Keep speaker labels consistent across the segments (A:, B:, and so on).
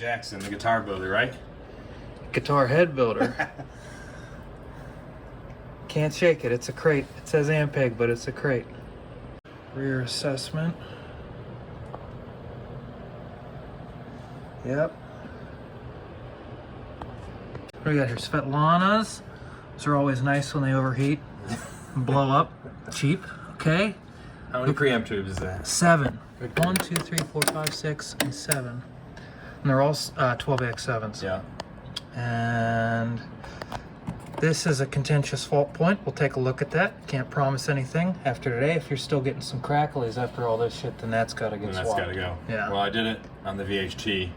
A: Jackson, the guitar builder, right?
B: Guitar head builder. Can't shake it. It's a crate. It says Ampeg, but it's a crate. Rear assessment. Yep. What do we got here? Svetlanas. Those are always nice when they overheat and blow up. Cheap. Okay.
A: How many preamp tubes is that?
B: 7. 1, 2, 3, 4, 5, 6, and 7. And they're all 12AX7s.
A: Yeah.
B: And this is a contentious fault point. We'll take a look at that. Can't promise anything after today. If you're still getting some cracklies after all this shit, then that's got to get swapped.
A: That's got to go.
B: Yeah.
A: Well, I did it on the VHT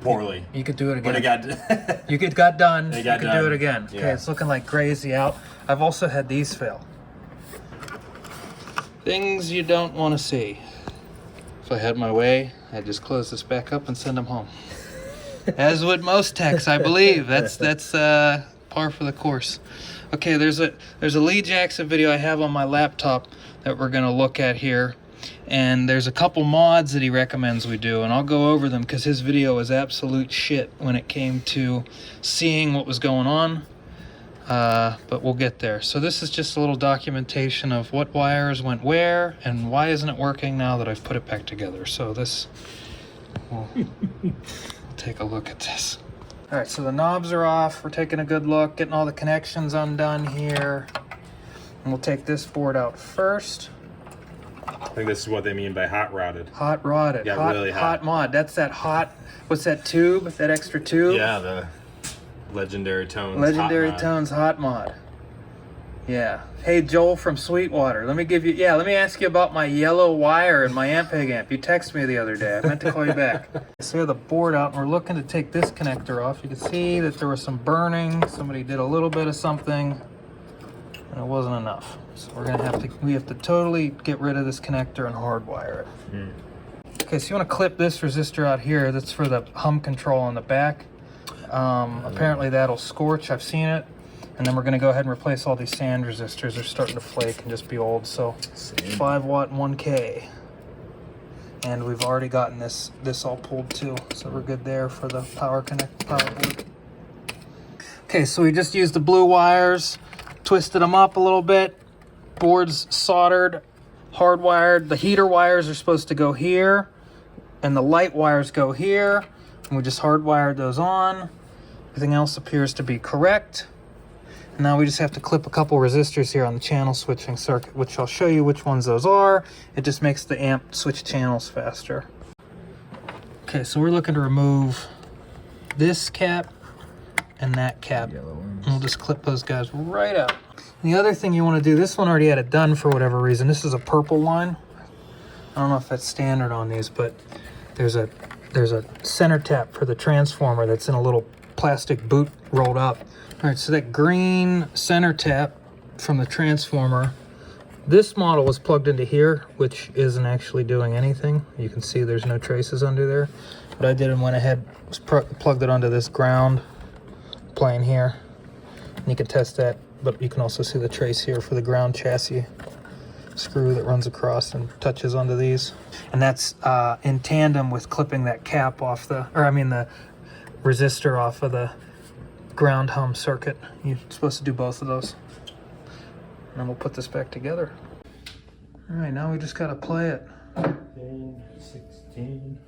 A: poorly.
B: You could do it again.
A: But it got
B: you got done.
A: It got
B: you could
A: done.
B: do it again.
A: Yeah.
B: Okay, it's looking like crazy out. I've also had these fail. Things you don't want to see. If I had my way, I'd just close this back up and send them home. As would most techs, I believe. That's par for the course. Okay, there's a Lee Jackson video I have on my laptop that we're gonna look at here, and there's a couple mods that he recommends we do, and I'll go over them because his video was absolute shit when it came to seeing what was going on. But we'll get there. So this is just a little documentation of what wires went where and why isn't it working now that I've put it back together. So this, we'll take a look at this. All right, so the knobs are off. We're taking a good look, getting all the connections undone here. And we'll take this board out first.
A: I think this is what they mean by hot rodded.
B: Hot rodded.
A: Yeah,
B: hot,
A: really hot.
B: Hot mod. That's that hot, what's that tube? That extra tube?
A: Yeah, the Legendary Tones.
B: Legendary Tones hot mod. Yeah. Hey, Joel from Sweetwater. Let me ask you about my yellow wire and my Ampeg amp. You texted me the other day. I meant to call you back. So we have the board out, and we're looking to take this connector off. You can see that there was some burning. Somebody did a little bit of something, and it wasn't enough. So we have to totally get rid of this connector and hardwire it. Okay, so you want to clip this resistor out here. That's for the hum control on the back. Apparently that'll scorch. I've seen it. And then we're going to go ahead and replace all these sand resistors. They're starting to flake and just be old. So 5 watt 1K. And we've already gotten this all pulled too. So we're good there for the power board. Okay, so we just used the blue wires, twisted them up a little bit. Board's soldered, hardwired. The heater wires are supposed to go here, and the light wires go here. And we just hardwired those on. Everything else appears to be correct. Now we just have to clip a couple resistors here on the channel switching circuit, which I'll show you which ones those are. It just makes the amp switch channels faster. Okay, so we're looking to remove this cap and that cap. And we'll just clip those guys right out. And the other thing you want to do, this one already had it done for whatever reason. This is a purple line. I don't know if that's standard on these, but there's a center tap for the transformer that's in a little plastic boot rolled up. All right, so that green center tap from the transformer, this model was plugged into here, which isn't actually doing anything. You can see there's no traces under there. What I did and went ahead, was plugged it onto this ground plane here. And you can test that, but you can also see the trace here for the ground chassis screw that runs across and touches onto these. And that's in tandem with clipping that cap off the resistor off of the ground hum circuit. You're supposed to do both of those. And then we'll put this back together. All right, now we just gotta play it.
A: 15, 16.